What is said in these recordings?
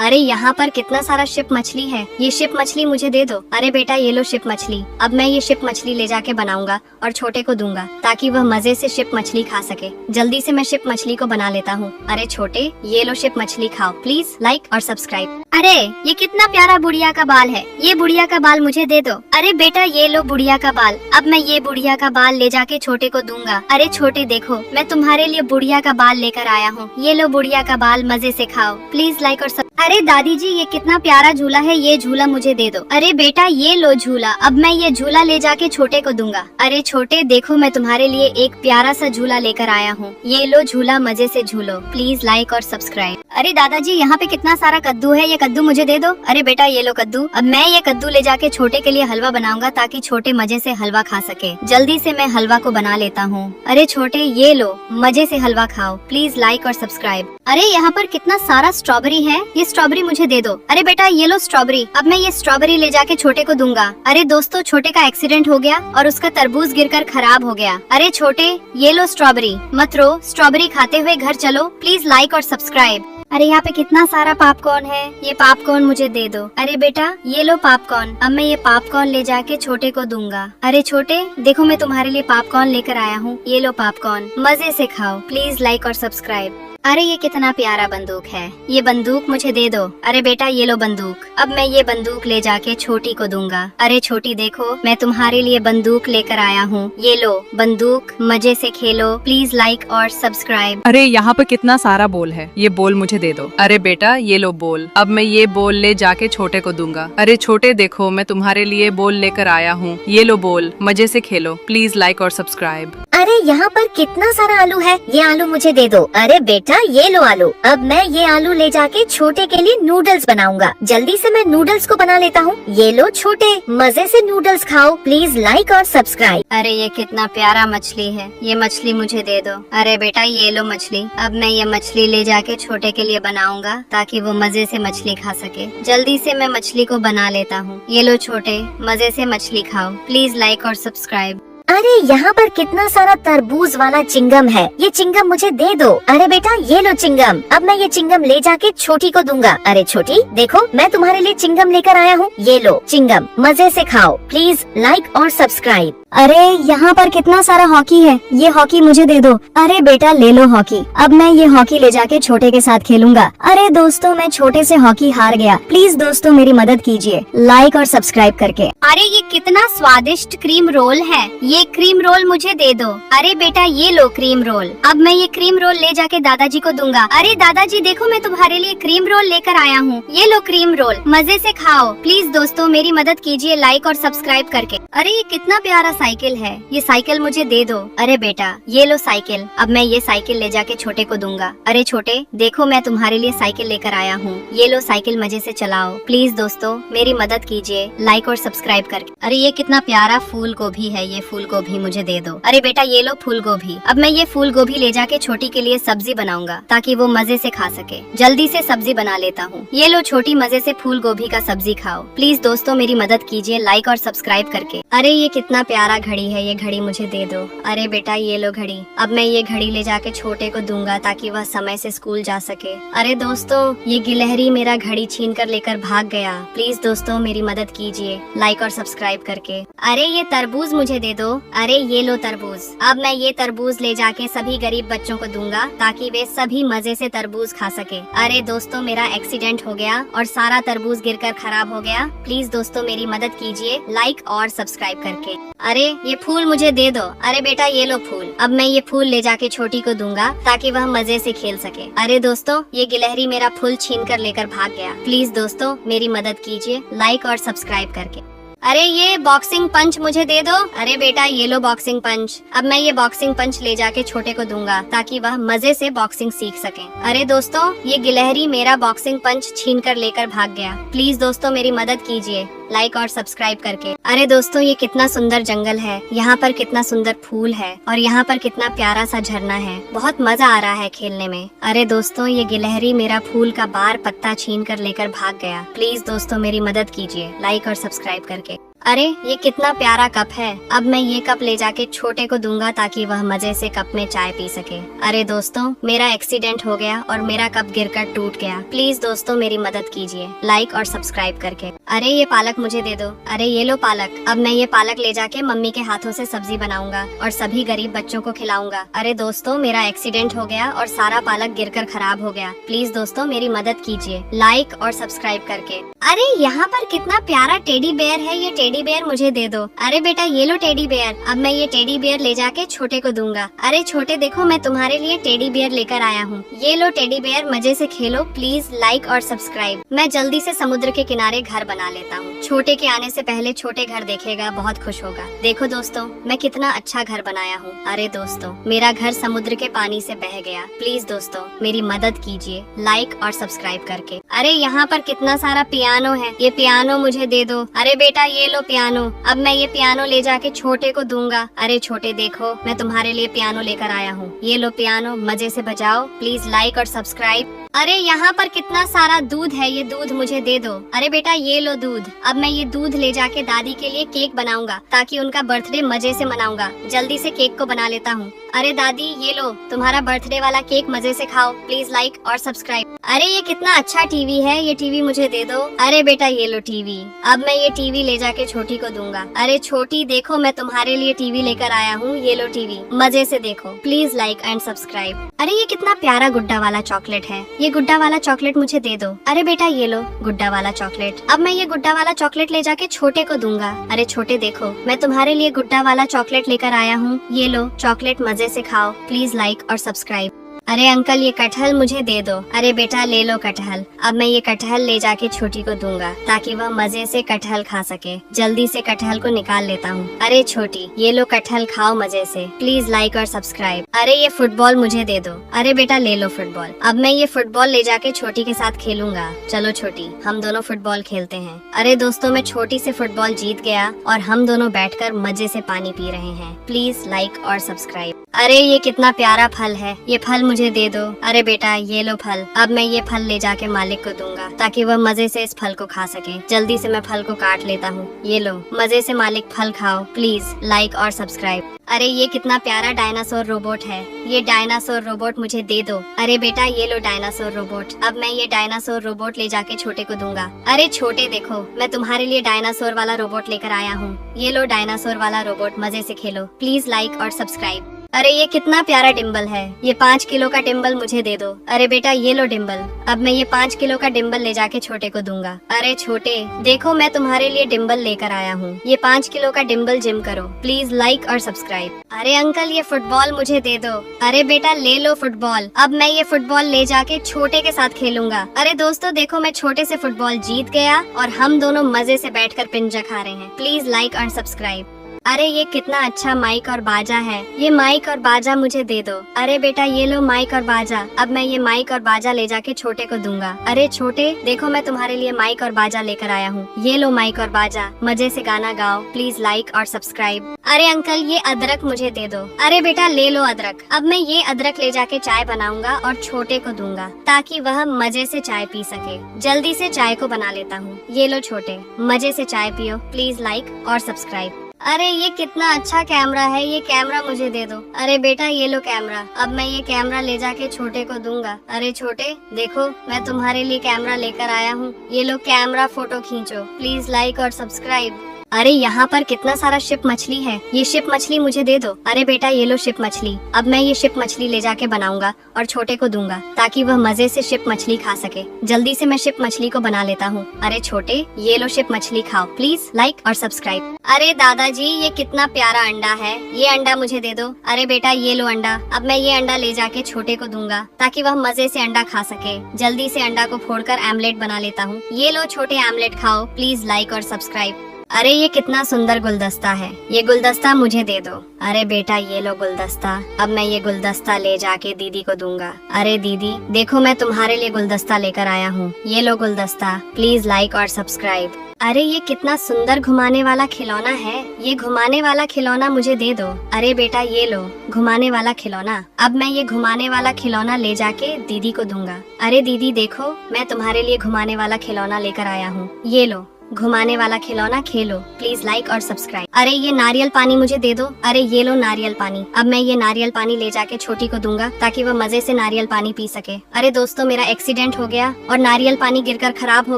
अरे यहाँ पर कितना सारा शिप मछली है, ये शिप मछली मुझे दे दो। अरे बेटा ये लो शिप मछली। अब मैं ये शिप मछली ले जाके बनाऊंगा और छोटे को दूंगा ताकि वह मजे से शिप मछली खा सके। जल्दी से मैं शिप मछली को बना लेता हूँ। अरे छोटे ये लो शिप मछली खाओ, प्लीज लाइक और सब्सक्राइब। अरे ये कितना प्यारा बुढ़िया का बाल है, ये बुढ़िया का बाल मुझे दे दो। अरे बेटा ये लो बुढ़िया का बाल। अब मैं ये बुढ़िया का बाल ले जाके छोटे को दूंगा। अरे छोटे देखो मैं तुम्हारे लिए बुढ़िया का बाल लेकर आया हूँ, ये लो बुढ़िया का बाल, मजे से खाओ, प्लीज लाइक और अरे दादी जी ये कितना प्यारा झूला है, ये झूला मुझे दे दो। अरे बेटा ये लो झूला। अब मैं ये झूला ले जाके छोटे को दूंगा। अरे छोटे देखो मैं तुम्हारे लिए एक प्यारा सा झूला लेकर आया हूँ, ये लो झूला, मजे से झूलो, प्लीज लाइक और सब्सक्राइब। अरे दादाजी यहाँ पे कितना सारा कद्दू है, ये कद्दू मुझे दे दो। अरे बेटा ये लो कद्दू। अब मैं ये कद्दू ले जाके छोटे के लिए हलवा बनाऊंगा ताकि छोटे मजे से हलवा खा सके। जल्दी से मैं हलवा को बना लेता हूँ। अरे छोटे ये लो, मजे से हलवा खाओ, प्लीज लाइक और सब्सक्राइब। अरे यहाँ पर कितना सारा स्ट्रॉबेरी है, ये स्ट्रॉबेरी मुझे दे दो। अरे बेटा ये लो स्ट्रॉबेरी। अब मैं ये स्ट्रॉबेरी ले जाके छोटे को दूंगा। अरे दोस्तों छोटे का एक्सीडेंट हो गया और उसका तरबूज गिरकर खराब हो गया। अरे छोटे ये लो स्ट्रॉबेरी, मत रो, स्ट्रॉबेरी खाते हुए घर चलो, प्लीज लाइक और सब्सक्राइब। अरे यहाँ पे कितना सारा पॉपकॉर्न है, ये पॉपकॉर्न मुझे दे दो। अरे बेटा ये लो पॉपकॉर्न। अब मैं ये पॉपकॉर्न ले जाके छोटे को दूंगा। अरे छोटे देखो मैं तुम्हारे लिए पॉपकॉर्न लेकर आया हूँ, ये लो पॉपकॉर्न, मजे से खाओ, प्लीज लाइक और सब्सक्राइब। अरे ये कितना प्यारा बंदूक है, ये बंदूक मुझे दे दो। अरे बेटा ये लो बंदूक। अब मैं ये बंदूक ले जाके छोटी को दूंगा। अरे छोटी देखो मैं तुम्हारे लिए बंदूक लेकर आया हूँ, ये लो बंदूक, मजे से खेलो, प्लीज लाइक और सब्सक्राइब। अरे यहाँ पे कितना सारा बोल है, ये बोल मुझे दे दो। अरे बेटा ये लो बोल। अब मैं ये बोल ले जाके छोटे को दूंगा। अरे छोटे देखो मैं तुम्हारे लिए बोल लेकर आया हूँ, ये लो बोल, मजे से खेलो, प्लीज लाइक और सब्सक्राइब। अरे यहाँ पर कितना सारा आलू है, ये आलू मुझे दे दो। अरे बेटा ये लो आलू। अब मैं ये आलू ले जाके छोटे के लिए नूडल्स बनाऊंगा। जल्दी से मैं नूडल्स को बना लेता हूँ, ये लो छोटे, मजे से नूडल्स खाओ, प्लीज लाइक और सब्सक्राइब। अरे ये कितना प्यारा मछली है, ये मछली मुझे दे दो। अरे बेटा ये लो मछली। अब मैं ये मछली ले जाके छोटे के लिए बनाऊंगा ताकि वो मजे से मछली खा सके। जल्दी से मैं मछली को बना लेता हूँ, ये लो छोटे, मजे से मछली खाओ, प्लीज लाइक और सब्सक्राइब। अरे यहाँ पर कितना सारा तरबूज वाला चिंगम है, ये चिंगम मुझे दे दो। अरे बेटा ये लो चिंगम। अब मैं ये चिंगम ले जाके छोटी को दूंगा। अरे छोटी देखो मैं तुम्हारे लिए चिंगम लेकर आया हूँ, ये लो चिंगम, मजे से खाओ, प्लीज लाइक और सब्सक्राइब। अरे यहाँ पर कितना सारा हॉकी है, ये हॉकी मुझे दे दो। अरे बेटा ले लो हॉकी। अब मैं ये हॉकी ले जाके छोटे के साथ खेलूंगा। अरे दोस्तों मैं छोटे से हॉकी हार गया, प्लीज दोस्तों मेरी मदद कीजिए लाइक और सब्सक्राइब करके। अरे ये कितना स्वादिष्ट क्रीम रोल है, ये क्रीम रोल मुझे दे दो। अरे बेटा ये लो क्रीम रोल। अब मैं ये क्रीम रोल ले जाके दादाजी को दूंगा। अरे दादाजी देखो मैं तुम्हारे लिए क्रीम रोल लेकर आया हूँ, ये लो क्रीम रोल, मजे से खाओ, प्लीज दोस्तों मेरी मदद कीजिए लाइक और सब्सक्राइब करके। अरे ये कितना प्यारा साइकिल है, ये साइकिल मुझे दे दो। अरे बेटा ये लो साइकिल। अब मैं ये साइकिल ले जाके छोटे को दूंगा। अरे छोटे देखो मैं तुम्हारे लिए साइकिल लेकर आया हूँ, ये लो साइकिल, मजे से चलाओ, प्लीज दोस्तों मेरी मदद कीजिए लाइक और सब्सक्राइब करके। अरे ये कितना प्यारा फूल गोभी है, ये फूल गोभी मुझे दे दो। अरे बेटा ये लो फूल गोभी। अब मैं ये फूल गोभी ले जाके छोटी के लिए सब्जी बनाऊंगा ताकि वो मजे से खा सके। जल्दी से सब्जी बना लेता हूँ, ये लो छोटी, मजे से फूल गोभी का सब्जी खाओ, प्लीज दोस्तों मेरी मदद कीजिए लाइक और सब्सक्राइब करके। अरे ये कितना प्यारा घड़ी है, ये घड़ी मुझे दे दो। अरे बेटा ये लो घड़ी। अब मैं ये घड़ी ले जाके छोटे को दूंगा ताकि वह समय से स्कूल जा सके। अरे दोस्तों ये गिलहरी मेरा घड़ी छीन कर लेकर भाग गया, प्लीज दोस्तों मेरी मदद कीजिए लाइक और सब्सक्राइब करके। अरे ये तरबूज मुझे दे दो। अरे ये लो तरबूज। अब मैं ये तरबूज ले जाके सभी गरीब बच्चों को दूंगा ताकि वे सभी मजे से तरबूज खा सके। अरे दोस्तों मेरा एक्सीडेंट हो गया और सारा तरबूज गिरकर खराब हो गया, प्लीज दोस्तों मेरी मदद कीजिए लाइक और सब्सक्राइब करके। अरे ये फूल मुझे दे दो। अरे बेटा ये लो फूल। अब मैं ये फूल ले जाके छोटी को दूंगा ताकि वह मजे से खेल सके। अरे दोस्तों ये गिलहरी मेरा फूल छीन कर लेकर भाग गया, प्लीज दोस्तों मेरी मदद कीजिए लाइक और सब्सक्राइब करके। अरे ये बॉक्सिंग पंच मुझे दे दो। अरे बेटा ये लो बॉक्सिंग पंच। अब मैं ये बॉक्सिंग पंच ले जाके छोटे को दूंगा ताकि वह मजे से बॉक्सिंग सीख सके। अरे दोस्तों ये गिलहरी मेरा बॉक्सिंग पंच छीन कर लेकर भाग गया, प्लीज दोस्तों मेरी मदद कीजिए लाइक और सब्सक्राइब करके। अरे दोस्तों ये कितना सुंदर जंगल है, यहाँ पर कितना सुंदर फूल है और यहाँ पर कितना प्यारा सा झरना है, बहुत मजा आ रहा है खेलने में। अरे दोस्तों ये गिलहरी मेरा फूल का बार पत्ता छीन कर लेकर भाग गया, प्लीज दोस्तों मेरी मदद कीजिए लाइक और सब्सक्राइब करके। अरे ये कितना प्यारा कप है। अब मैं ये कप ले जाके छोटे को दूंगा ताकि वह मजे से कप में चाय पी सके। अरे दोस्तों, मेरा एक्सीडेंट हो गया और मेरा कप गिरकर टूट गया। प्लीज दोस्तों मेरी मदद कीजिए लाइक और सब्सक्राइब करके। अरे ये पालक मुझे दे दो। अरे ये लो पालक। अब मैं ये पालक ले जाके मम्मी के हाथों से सब्जी बनाऊंगा और सभी गरीब बच्चों को खिलाऊंगा। अरे दोस्तों, मेरा एक्सीडेंट हो गया और सारा पालक गिरकर खराब हो गया। प्लीज दोस्तों मेरी मदद कीजिए लाइक और सब्सक्राइब करके। अरे यहाँ पर कितना प्यारा टेडी बेयर है, ये टेडी बेयर मुझे दे दो। अरे बेटा ये लो टेडी बेयर। अब मैं ये टेडी बेयर ले जाके छोटे को दूंगा। अरे छोटे देखो, मैं तुम्हारे लिए टेडी बेयर लेकर आया हूँ। ये लो टेडी बेयर, मजे से खेलो। प्लीज लाइक और सब्सक्राइब। मैं जल्दी से समुद्र के किनारे घर बना लेता हूँ। छोटे के आने से पहले छोटे घर देखेगा, बहुत खुश होगा। देखो दोस्तों मैं कितना अच्छा घर बनाया हूँ। अरे दोस्तों, मेरा घर समुद्र के पानी से बह गया। प्लीज दोस्तों मेरी मदद कीजिए लाइक और सब्सक्राइब करके। अरे यहाँ पर कितना सारा पियानो है, ये पियानो मुझे दे दो। अरे बेटा ये लो पियानो। अब मैं ये पियानो ले जाके छोटे को दूंगा। अरे छोटे देखो, मैं तुम्हारे लिए पियानो लेकर आया हूँ। ये लो पियानो, मजे से बजाओ। प्लीज लाइक और सब्सक्राइब। अरे यहाँ पर कितना सारा दूध है, ये दूध मुझे दे दो। अरे बेटा ये लो दूध। अब मैं ये दूध ले जाके दादी के लिए केक बनाऊंगा ताकि उनका बर्थडे मजे से मनाऊंगा। जल्दी से केक को बना लेता हूँ। अरे दादी ये लो तुम्हारा बर्थडे वाला केक, मजे से खाओ। प्लीज लाइक और सब्सक्राइब। अरे ये कितना अच्छा टीवी है, ये टीवी मुझे दे दो। अरे बेटा ये लो टीवी। अब मैं ये टीवी ले जाके छोटी को दूंगा। अरे छोटी देखो, मैं तुम्हारे लिए टीवी लेकर आया हूँ। ये लो टीवी, मजे से देखो। Please like and subscribe. अरे ये कितना प्यारा गुड्डा वाला चॉकलेट है, ये गुड्डा वाला चॉकलेट मुझे दे दो। अरे बेटा ये लो गुड्डा वाला चॉकलेट। अब मैं ये गुड्डा वाला चॉकलेट ले जाके छोटे को दूंगा। अरे छोटे देखो, मैं तुम्हारे लिए गुड्डा वाला चॉकलेट लेकर आया हूँ। ये लो चॉकलेट, मजे से खाओ। प्लीज लाइक और सब्सक्राइब। अरे अंकल ये कटहल मुझे दे दो। अरे बेटा ले लो कटहल। अब मैं ये कटहल ले जाके छोटी को दूंगा ताकि वह मजे से कटहल खा सके। जल्दी से कटहल को निकाल लेता हूँ। अरे छोटी ये लो कटहल, खाओ मजे से। प्लीज लाइक और सब्सक्राइब। अरे ये फुटबॉल मुझे दे दो। अरे बेटा ले लो फुटबॉल। अब मैं ये फुटबॉल ले जाके छोटी के साथ खेलूंगा। चलो छोटी, हम दोनों फुटबॉल खेलते हैं। अरे दोस्तों, मैं छोटी से फुटबॉल जीत गया और हम दोनों बैठकर मजे से पानी पी रहे हैं। प्लीज लाइक और सब्सक्राइब। अरे ये कितना प्यारा फल है, ये फल मुझे दे दो। अरे बेटा ये लो फल। अब मैं ये फल ले जाके मालिक को दूंगा ताकि वह मजे से इस फल को खा सके। जल्दी से मैं फल को काट लेता हूँ। ये लो मजे से मालिक फल खाओ। प्लीज लाइक और सब्सक्राइब। अरे ये कितना प्यारा डायनासोर रोबोट है, ये डायनासोर रोबोट मुझे दे दो। अरे बेटा ये लो डायनासोर रोबोट। अब मैं ये डायनासोर रोबोट ले जाके छोटे को दूंगा। अरे छोटे देखो, मैं तुम्हारे लिए डायनासोर वाला रोबोट लेकर आया हूँ। ये लो डायनासोर वाला रोबोट, मजे से खेलो। प्लीज लाइक और सब्सक्राइब। अरे ये कितना प्यारा डिम्बल है, ये 5 किलो का डिम्बल मुझे दे दो। अरे बेटा ये लो डिम्बल। अब मैं ये 5 किलो का डिम्बल ले जाके छोटे को दूंगा। अरे छोटे देखो, मैं तुम्हारे लिए डिम्बल लेकर आया हूँ। ये 5 किलो का डिम्बल जिम करो। प्लीज लाइक और सब्सक्राइब। अरे अंकल ये फुटबॉल मुझे दे दो। अरे बेटा ले लो फुटबॉल। अब मैं ये फुटबॉल ले जाके छोटे के साथ खेलूंगा। अरे दोस्तों देखो, मैं छोटे से फुटबॉल जीत गया और हम दोनों मजे से बैठकर पिंजा खा रहे हैं। प्लीज लाइक और सब्सक्राइब। अरे ये कितना अच्छा माइक और बाजा है, ये माइक और बाजा मुझे दे दो। अरे बेटा ये लो माइक और बाजा। अब मैं ये माइक और बाजा ले जाके छोटे को दूंगा। अरे छोटे देखो, मैं तुम्हारे लिए माइक और बाजा लेकर आया हूँ। ये लो माइक और बाजा, मजे से गाना गाओ। प्लीज लाइक और सब्सक्राइब। अरे अंकल ये अदरक मुझे दे दो। अरे बेटा ले लो अदरक। अब मैं ये अदरक ले जाके चाय बनाऊंगा और छोटे को दूंगा ताकि वह मजे से चाय पी सके। जल्दी से चाय को बना लेता हूँ। ये लो छोटे, मजे से चाय पियो। प्लीज लाइक और सब्सक्राइब। अरे ये कितना अच्छा कैमरा है, ये कैमरा मुझे दे दो। अरे बेटा ये लो कैमरा। अब मैं ये कैमरा ले जाके छोटे को दूंगा। अरे छोटे देखो, मैं तुम्हारे लिए कैमरा लेकर आया हूँ। ये लो कैमरा, फोटो खींचो। प्लीज लाइक और सब्सक्राइब। अरे यहाँ पर कितना सारा शिप मछली है, ये शिप मछली मुझे दे दो। अरे बेटा ये लो शिप मछली। अब मैं ये शिप मछली ले जाके बनाऊंगा और छोटे को दूंगा ताकि वह मजे से शिप मछली खा सके। जल्दी से मैं शिप मछली को बना लेता हूँ। अरे छोटे ये लो शिप मछली खाओ। प्लीज लाइक और सब्सक्राइब। अरे दादाजी ये कितना प्यारा अंडा है, ये अंडा मुझे दे दो। अरे बेटा ये लो अंडा। अब मैं ये अंडा ले जाके छोटे को दूंगा ताकि वह मजे से अंडा खा सके। जल्दी से अंडा को फोड़कर आमलेट बना लेता हूँ। ये लो छोटे आमलेट खाओ। प्लीज लाइक और सब्सक्राइब। अरे ये कितना सुंदर गुलदस्ता है, ये गुलदस्ता मुझे दे दो। अरे बेटा ये लो गुलदस्ता। अब मैं ये गुलदस्ता ले जाके दीदी को दूंगा। अरे दीदी देखो, मैं तुम्हारे लिए गुलदस्ता लेकर आया हूँ। ये लो गुलदस्ता। प्लीज लाइक और सब्सक्राइब। अरे ये कितना सुंदर घुमाने वाला खिलौना है, ये घुमाने वाला खिलौना मुझे दे दो। अरे बेटा ये लो घुमाने वाला खिलौना। अब मैं ये घुमाने वाला खिलौना ले जाके दीदी को दूंगा। अरे दीदी देखो, मैं तुम्हारे लिए घुमाने वाला खिलौना लेकर आया हूँ। ये लो घुमाने वाला खिलौना खेलो, प्लीज लाइक और सब्सक्राइब। अरे ये नारियल पानी मुझे दे दो। अरे ये लो नारियल पानी। अब मैं ये नारियल पानी ले जाके छोटी को दूंगा ताकि वह मजे से नारियल पानी पी सके। अरे दोस्तों मेरा एक्सीडेंट हो गया और नारियल पानी गिरकर खराब हो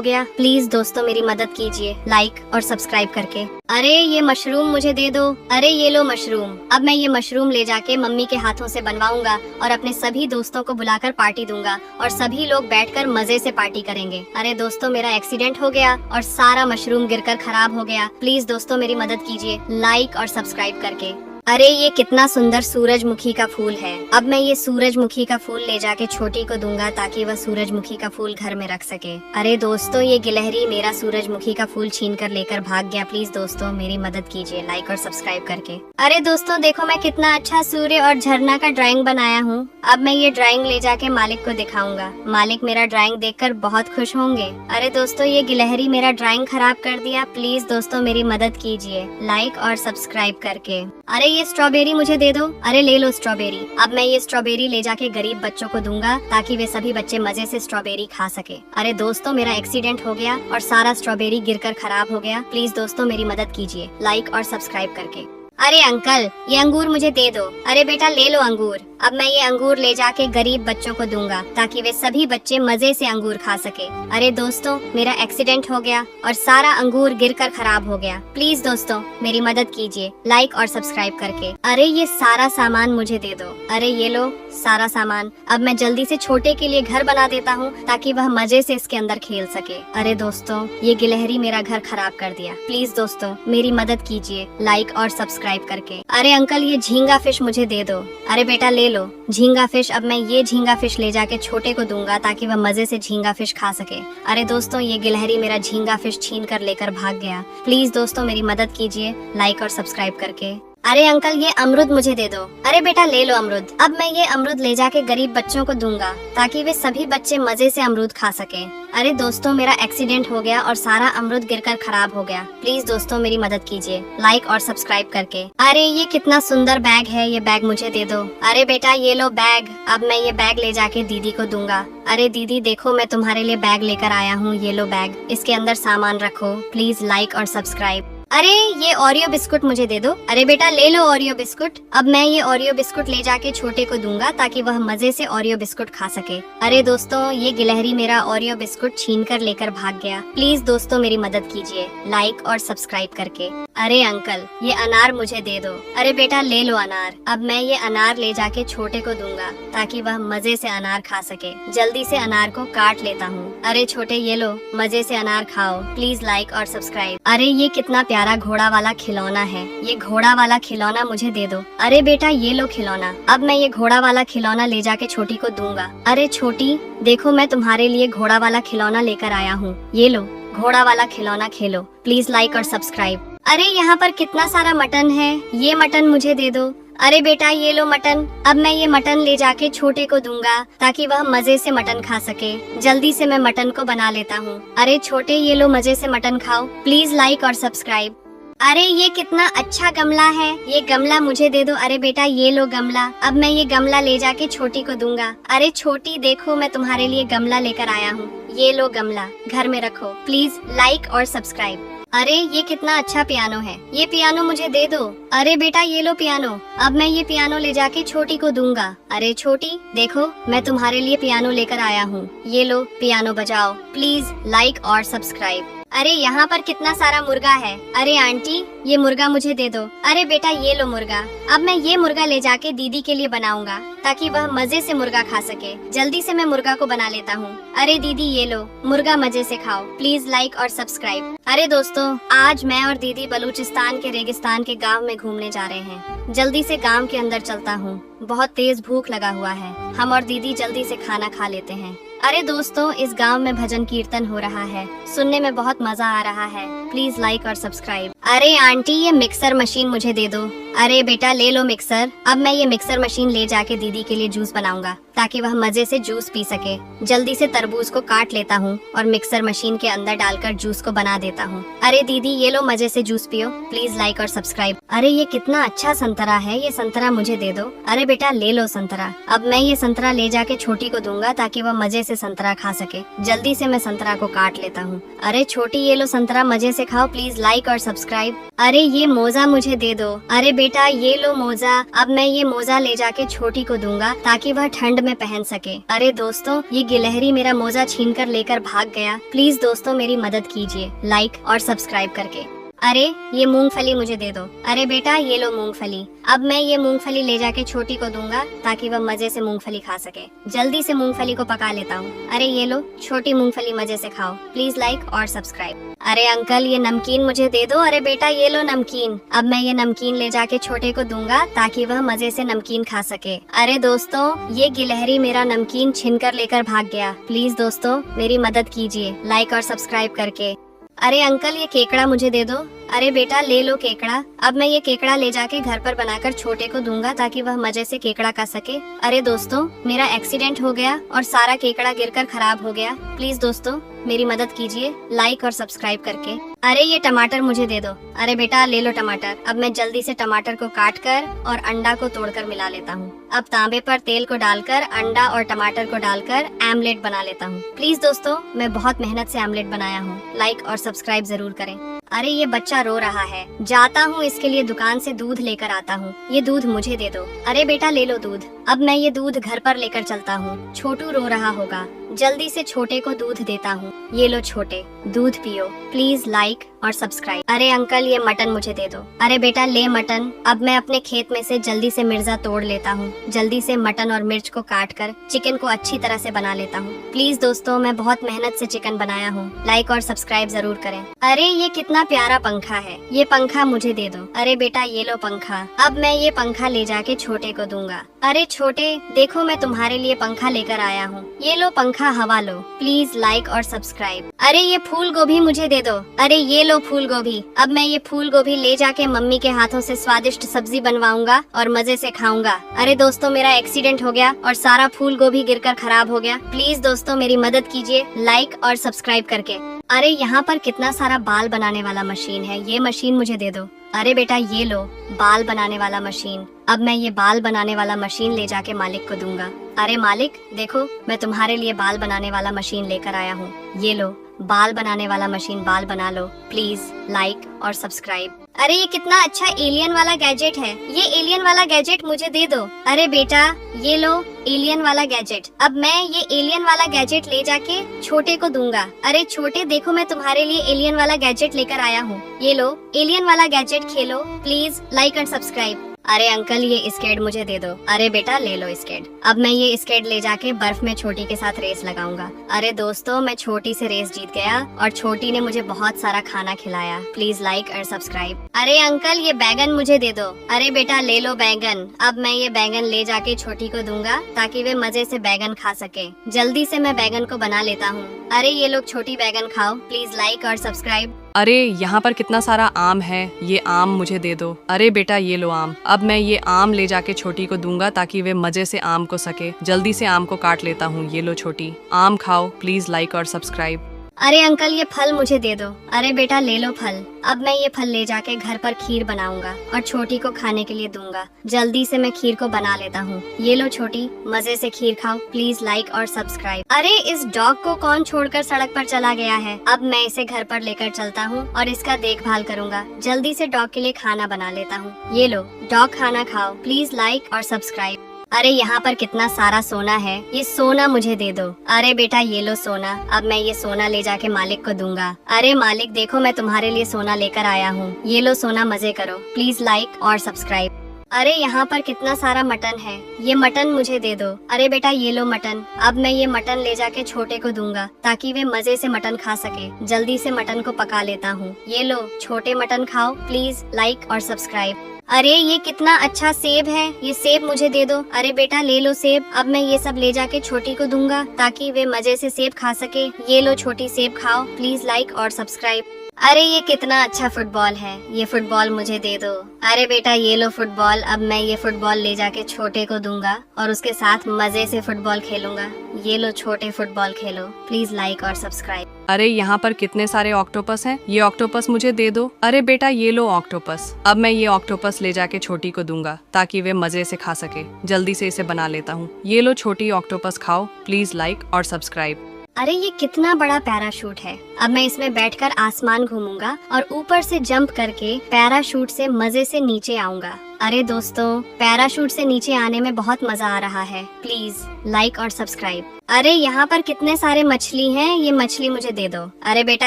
गया। प्लीज दोस्तों मेरी मदद कीजिए लाइक और सब्सक्राइब करके। अरे ये मशरूम मुझे दे दो। अरे ये लो मशरूम। अब मैं ये मशरूम ले जाके मम्मी के हाथों से बनवाऊंगा और अपने सभी दोस्तों को बुलाकर पार्टी दूंगा और सभी लोग बैठकर मजे से पार्टी करेंगे। अरे दोस्तों मेरा एक्सीडेंट हो गया और सारा मशरूम गिरकर खराब हो गया। प्लीज दोस्तों मेरी मदद कीजिए लाइक और सब्सक्राइब करके। अरे ये कितना सुंदर सूरजमुखी का फूल है। अब मैं ये सूरजमुखी का फूल ले जाके छोटी को दूंगा ताकि वह सूरजमुखी का फूल घर में रख सके। अरे दोस्तों ये गिलहरी मेरा सूरजमुखी का फूल छीन कर लेकर भाग गया। प्लीज दोस्तों मेरी मदद कीजिए लाइक और सब्सक्राइब करके। अरे दोस्तों देखो मैं कितना अच्छा सूर्य और झरना का ड्राइंग बनाया हूँ। अब मैं ये ड्राइंग ले जाके मालिक को दिखाऊंगा। मालिक मेरा ड्राइंग देखकर बहुत खुश होंगे। अरे दोस्तों ये गिलहरी मेरा ड्राइंग खराब कर दिया। प्लीज दोस्तों मेरी मदद कीजिए लाइक और सब्सक्राइब करके। अरे ये स्ट्रॉबेरी मुझे दे दो। अरे ले लो स्ट्रॉबेरी। अब मैं ये स्ट्रॉबेरी ले जाके गरीब बच्चों को दूंगा ताकि वे सभी बच्चे मजे से स्ट्रॉबेरी खा सके। अरे दोस्तों मेरा एक्सीडेंट हो गया और सारा स्ट्रॉबेरी गिरकर खराब हो गया। प्लीज दोस्तों मेरी मदद कीजिए लाइक और सब्सक्राइब करके। अरे अंकल ये अंगूर मुझे दे दो। अरे बेटा ले लो अंगूर। अब मैं ये अंगूर ले जाके गरीब बच्चों को दूंगा ताकि वे सभी बच्चे मजे से अंगूर खा सके। अरे दोस्तों मेरा एक्सीडेंट हो गया और सारा अंगूर गिरकर खराब हो गया। प्लीज दोस्तों मेरी मदद कीजिए लाइक और सब्सक्राइब करके। अरे ये सारा सामान मुझे दे दो। अरे ये लो सारा सामान। अब मैं जल्दी से छोटे के लिए घर बना देता हूँ ताकि वह मजे से इसके अंदर खेल सके। अरे दोस्तों ये गिलहरी मेरा घर खराब कर दिया। प्लीज दोस्तों मेरी मदद कीजिए लाइक और सब्सक्राइब करके। अरे अंकल ये झींगा फिश मुझे दे दो। अरे बेटा ले लो झींगा फिश। अब मैं ये झींगा फिश ले जाके छोटे को दूंगा ताकि वह मजे से झींगा फिश खा सके। अरे दोस्तों ये गिलहरी मेरा झींगा फिश छीन कर लेकर भाग गया। प्लीज दोस्तों मेरी मदद कीजिए लाइक और सब्सक्राइब करके। अरे अंकल ये अमरुद मुझे दे दो। अरे बेटा ले लो अमरुद। अब मैं ये अमरुद ले जाके गरीब बच्चों को दूंगा ताकि वे सभी बच्चे मजे से अमरुद खा सके। अरे दोस्तों मेरा एक्सीडेंट हो गया और सारा अमरुद गिरकर खराब हो गया। प्लीज दोस्तों मेरी मदद कीजिए लाइक और सब्सक्राइब करके। अरे ये कितना सुंदर बैग है। ये बैग मुझे दे दो। अरे बेटा ये लो बैग। अब मैं ये बैग ले जाके दीदी को दूंगा। अरे दीदी देखो मैं तुम्हारे लिए बैग लेकर आया हूँ। ये लो बैग। इसके अंदर सामान रखो। प्लीज लाइक और सब्सक्राइब। अरे ये ओरियो बिस्कुट मुझे दे दो। अरे बेटा ले लो ओरियो बिस्कुट। अब मैं ये ओरियो बिस्कुट ले जाके छोटे को दूंगा ताकि वह मजे से ओरियो बिस्कुट खा सके। अरे दोस्तों ये गिलहरी मेरा ओरियो बिस्कुट छीन कर लेकर भाग गया। प्लीज दोस्तों मेरी मदद कीजिए लाइक और सब्सक्राइब करके। अरे अंकल ये अनार मुझे दे दो। अरे बेटा ले लो अनार। अब मैं ये अनार ले जाके छोटे को दूंगा ताकि वह मजे से अनार खा सके। जल्दी से अनार को काट लेता हूँ। अरे छोटे ये लो मजे से अनार खाओ। प्लीज लाइक और सब्सक्राइब। अरे ये कितना प्यारा घोड़ा वाला खिलौना है। ये घोड़ा वाला खिलौना मुझे दे दो। अरे बेटा ये लो खिलौना। अब मैं ये घोड़ा वाला खिलौना ले जाके छोटी को दूंगा। अरे छोटी देखो मैं तुम्हारे लिए घोड़ा वाला खिलौना लेकर आया हूँ। ये लो घोड़ा वाला खिलौना खेलो। प्लीज लाइक और सब्सक्राइब। अरे यहाँ पर कितना सारा मटन है। ये मटन मुझे दे दो। अरे बेटा ये लो मटन। अब मैं ये मटन ले जाके छोटे को दूंगा ताकि वह मजे से मटन खा सके। जल्दी से मैं मटन को बना लेता हूँ। अरे छोटे ये लो मजे से मटन खाओ। प्लीज लाइक और सब्सक्राइब। अरे ये कितना अच्छा गमला है। ये गमला मुझे दे दो। अरे बेटा ये लो गमला। अब मैं ये गमला ले जाके छोटी को दूंगा। अरे छोटी देखो मैं तुम्हारे लिए गमला लेकर आया हूँ। ये लो गमला घर में रखो। प्लीज लाइक और सब्सक्राइब। अरे ये कितना अच्छा पियानो है। ये पियानो मुझे दे दो। अरे बेटा ये लो पियानो। अब मैं ये पियानो ले जाके छोटी को दूंगा। अरे छोटी देखो मैं तुम्हारे लिए पियानो लेकर आया हूँ। ये लो पियानो बजाओ। प्लीज लाइक और सब्सक्राइब। अरे यहाँ पर कितना सारा मुर्गा है। अरे आंटी ये मुर्गा मुझे दे दो। अरे बेटा ये लो मुर्गा। अब मैं ये मुर्गा ले जाके दीदी के लिए बनाऊंगा ताकि वह मजे से मुर्गा खा सके। जल्दी से मैं मुर्गा को बना लेता हूँ। अरे दीदी ये लो मुर्गा मजे से खाओ। प्लीज लाइक और सब्सक्राइब। अरे दोस्तों आज मैं और दीदी बलूचिस्तान के रेगिस्तान के गांव में घूमने जा रहे हैं। जल्दी से गांव के अंदर चलता हूँ। बहुत तेज भूख लगा हुआ है। हम और दीदी जल्दी से खाना खा लेते हैं। अरे दोस्तों इस गांव में भजन कीर्तन हो रहा है। सुनने में बहुत मजा आ रहा है। प्लीज लाइक और सब्सक्राइब। अरे आंटी ये मिक्सर मशीन मुझे दे दो। अरे बेटा ले लो मिक्सर। अब मैं ये मिक्सर मशीन ले जाके दीदी के लिए जूस बनाऊंगा ताकि वह मजे से जूस पी सके। जल्दी से तरबूज को काट लेता हूँ और मिक्सर मशीन के अंदर डालकर जूस को बना देता हूँ। अरे दीदी ये लो मजे से जूस पियो, प्लीज लाइक और सब्सक्राइब। अरे ये कितना अच्छा संतरा है, ये संतरा मुझे दे दो। अरे बेटा ले लो संतरा। अब मैं ये संतरा ले जाके छोटी को दूंगा ताकि वह मजे से संतरा खा सके। जल्दी से मैं संतरा को काट लेता हूँ। अरे छोटी ये लो संतरा, मजे से खाओ, प्लीज लाइक और सब्सक्राइब। अरे ये मोजा मुझे दे दो। अरे बेटा ये लो मोजा। अब मैं ये मोजा ले जाके छोटी को दूंगा ताकि वह ठंड में पहन सके। अरे दोस्तों ये गिलहरी मेरा मोजा छीनकर लेकर भाग गया। प्लीज दोस्तों मेरी मदद कीजिए लाइक और सब्सक्राइब करके। अरे ये मूंगफली मुझे दे दो। अरे बेटा ये लो मूंगफली। अब मैं ये मूंगफली ले जाके छोटी को दूंगा ताकि वह मजे से मूंगफली खा सके। जल्दी से मूंगफली को पका लेता हूँ। अरे ये लो छोटी मूंगफली, मजे से खाओ, प्लीज लाइक और सब्सक्राइब। अरे अंकल ये नमकीन मुझे दे दो। अरे बेटा ये लो नमकीन। अब मैं ये नमकीन ले जाके छोटे को दूंगा ताकि वह मजे से नमकीन खा सके। अरे दोस्तों ये गिलहरी मेरा नमकीन छीनकर लेकर भाग गया। प्लीज दोस्तों मेरी मदद कीजिए लाइक और सब्सक्राइब करके। अरे अंकल ये केकड़ा मुझे दे दो। अरे बेटा ले लो केकड़ा। अब मैं ये केकड़ा ले जाके घर पर बनाकर छोटे को दूंगा ताकि वह मजे से केकड़ा खा सके। अरे दोस्तों मेरा एक्सीडेंट हो गया और सारा केकड़ा गिरकर खराब हो गया। प्लीज दोस्तों मेरी मदद कीजिए लाइक और सब्सक्राइब करके। अरे ये टमाटर मुझे दे दो। अरे बेटा ले लो टमाटर। अब मैं जल्दी से टमाटर को काट कर और अंडा को तोड़कर मिला लेता हूँ। अब तांबे पर तेल को डालकर अंडा और टमाटर को डालकर आमलेट बना लेता हूँ। प्लीज दोस्तों मैं बहुत मेहनत से आमलेट बनाया हूँ, लाइक और सब्सक्राइब जरूर करें। अरे ये बच्चा रो रहा है, जाता हूँ इसके लिए दुकान से दूध लेकर आता हूँ। ये दूध मुझे दे दो। अरे बेटा ले लो दूध। अब मैं ये दूध घर पर लेकर चलता हूँ। छोटू रो रहा होगा, जल्दी से छोटे को दूध देता हूँ। ये लो छोटे दूध पियो, प्लीज लाइक और सब्सक्राइब। अरे अंकल ये मटन मुझे दे दो। अरे बेटा ले मटन। अब मैं अपने खेत में से जल्दी से मिर्चा तोड़ लेता हूँ। जल्दी से मटन और मिर्च को काट कर चिकन को अच्छी तरह से बना लेता हूँ। प्लीज दोस्तों मैं बहुत मेहनत से चिकन बनाया हूँ, लाइक और सब्सक्राइब जरूर करें। अरे ये कितना प्यारा पंखा है, ये पंखा मुझे दे दो। अरे बेटा ये लो पंखा। अब मैं ये पंखा ले जाके छोटे को दूंगा। अरे छोटे देखो मैं तुम्हारे लिए पंखा लेकर आया हूँ। ये लो पंखा, हवा लो, प्लीज लाइक और सब्सक्राइब। अरे ये फूल गोभी मुझे दे दो। अरे ये लो फूल गोभी। अब मैं ये फूल गोभी ले जाके मम्मी के हाथों से स्वादिष्ट सब्जी बनवाऊंगा और मजे से खाऊंगा। अरे दोस्तों मेरा एक्सीडेंट हो गया और सारा फूल गोभी गिरकर खराब हो गया। प्लीज दोस्तों मेरी मदद कीजिए लाइक और सब्सक्राइब करके। अरे यहाँ पर कितना सारा बाल बनाने वाला मशीन है, ये मशीन मुझे दे दो। अरे बेटा ये लो बाल बनाने वाला मशीन। अब मैं ये बाल बनाने वाला मशीन ले जाके मालिक को दूंगा। अरे मालिक देखो मैं तुम्हारे लिए बाल बनाने वाला मशीन लेकर आया हूँ। ये लो बाल बनाने वाला मशीन, बाल बना लो, प्लीज लाइक और सब्सक्राइब। अरे ये कितना अच्छा एलियन वाला गैजेट है, ये एलियन वाला गैजेट मुझे दे दो। अरे बेटा ये लो एलियन वाला गैजेट। अब मैं ये एलियन वाला गैजेट ले जाके छोटे को दूंगा। अरे छोटे देखो मैं तुम्हारे लिए एलियन वाला गैजेट लेकर आया हूँ। ये लो एलियन वाला गैजेट खेलो, प्लीज लाइक और सब्सक्राइब। अरे अंकल ये स्केट मुझे दे दो। अरे बेटा ले लो स्केट। अब मैं ये स्केट ले जाके बर्फ में छोटी के साथ रेस लगाऊंगा। अरे दोस्तों मैं छोटी से रेस जीत गया और छोटी ने मुझे बहुत सारा खाना खिलाया। प्लीज लाइक और सब्सक्राइब। अरे अंकल ये बैगन मुझे दे दो। अरे बेटा ले लो बैगन। अब मैं ये बैगन ले जाके छोटी को दूंगा ताकि वे मजे से बैगन खा सके। जल्दी से मैं बैगन को बना लेता हूँ। अरे ये लोग छोटी बैगन खाओ, प्लीज लाइक और सब्सक्राइब। अरे यहाँ पर कितना सारा आम है, ये आम मुझे दे दो। अरे बेटा ये लो आम। अब मैं ये आम ले जाके छोटी को दूंगा ताकि वे मजे से आम को सके। जल्दी से आम को काट लेता हूँ। ये लो छोटी आम खाओ, प्लीज लाइक और सब्सक्राइब। अरे अंकल ये फल मुझे दे दो। अरे बेटा ले लो फल। अब मैं ये फल ले जाके घर पर खीर बनाऊंगा और छोटी को खाने के लिए दूंगा। जल्दी से मैं खीर को बना लेता हूँ। ये लो छोटी मजे से खीर खाओ, प्लीज लाइक और सब्सक्राइब। अरे इस डॉग को कौन छोड़कर सड़क पर चला गया है। अब मैं इसे घर पर लेकर चलता हूँ और इसका देखभाल करूँगा। जल्दी से डॉग के लिए खाना बना लेता हूँ। ये लो डॉग खाना खाओ, प्लीज लाइक और सब्सक्राइब। अरे यहाँ पर कितना सारा सोना है, ये सोना मुझे दे दो। अरे बेटा ये लो सोना। अब मैं ये सोना ले जाके मालिक को दूंगा। अरे मालिक देखो मैं तुम्हारे लिए सोना लेकर आया हूँ। ये लो सोना, मजे करो, प्लीज लाइक और सब्सक्राइब। अरे यहाँ पर कितना सारा मटन है, ये मटन मुझे दे दो। अरे बेटा ये लो मटन। अब मैं ये मटन ले जाके छोटे को दूंगा ताकि वे मजे से मटन खा सके। जल्दी से मटन को पका लेता हूँ। ये लो छोटे मटन खाओ, प्लीज लाइक और सब्सक्राइब। अरे ये कितना अच्छा सेब है, ये सेब मुझे दे दो। अरे बेटा ले लो सेब। अब मैं ये सब ले जाके छोटी को दूंगा ताकि वे मजे से सेब खा सके। ये लो छोटी सेब खाओ, प्लीज लाइक और सब्सक्राइब। अरे ये कितना अच्छा फुटबॉल है, ये फुटबॉल मुझे दे दो। अरे बेटा ये लो फुटबॉल, अब मैं ये फुटबॉल ले जाके छोटे को दूंगा और उसके साथ मजे से फुटबॉल खेलूंगा। ये लो छोटे, फुटबॉल खेलो। प्लीज लाइक और सब्सक्राइब। अरे यहाँ पर कितने सारे ऑक्टोपस हैं, ये ऑक्टोपस मुझे दे दो। अरे बेटा ये लो ऑक्टोपस, अब मैं ये ऑक्टोपस ले जाके छोटी को दूंगा ताकि वे मजे से खा सके। जल्दी से इसे बना लेता हूँ। ये लो छोटी ऑक्टोपस खाओ। प्लीज लाइक और सब्सक्राइब। अरे ये कितना बड़ा पैराशूट है। अब मैं इसमें बैठकर आसमान घूमूंगा और ऊपर से जंप करके पैराशूट से मजे से नीचे आऊंगा। अरे दोस्तों, पैराशूट से नीचे आने में बहुत मजा आ रहा है। प्लीज लाइक और सब्सक्राइब। अरे यहाँ पर कितने सारे मछली हैं, ये मछली मुझे दे दो। अरे बेटा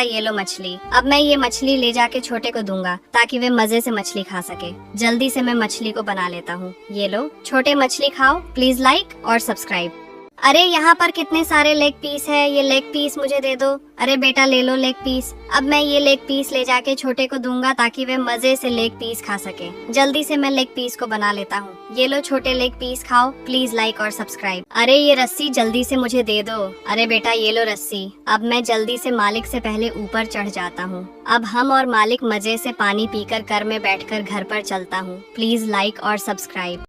ये लो मछली, अब मैं ये मछली ले जाके छोटे को दूंगा ताकि वे मजे से मछली खा सके। जल्दी से मैं मछली को बना लेता हूँ। ये लो छोटे, मछली खाओ। प्लीज लाइक और सब्सक्राइब। अरे यहाँ पर कितने सारे लेग पीस है, ये लेग पीस मुझे दे दो। अरे बेटा ले लो लेग पीस, अब मैं ये लेग पीस ले जाके छोटे को दूंगा ताकि वे मजे से लेग पीस खा सके। जल्दी से मैं लेग पीस को बना लेता हूँ। ये लो छोटे, लेग पीस खाओ। प्लीज लाइक और सब्सक्राइब। अरे ये रस्सी जल्दी से मुझे दे दो। अरे बेटा ये लो रस्सी, अब मैं जल्दी से मालिक से पहले ऊपर चढ़ जाता हूँ। अब हम और मालिक मजे से पानी पीकर कर में बैठकर घर पर चलता हूँ। प्लीज लाइक और सब्सक्राइब।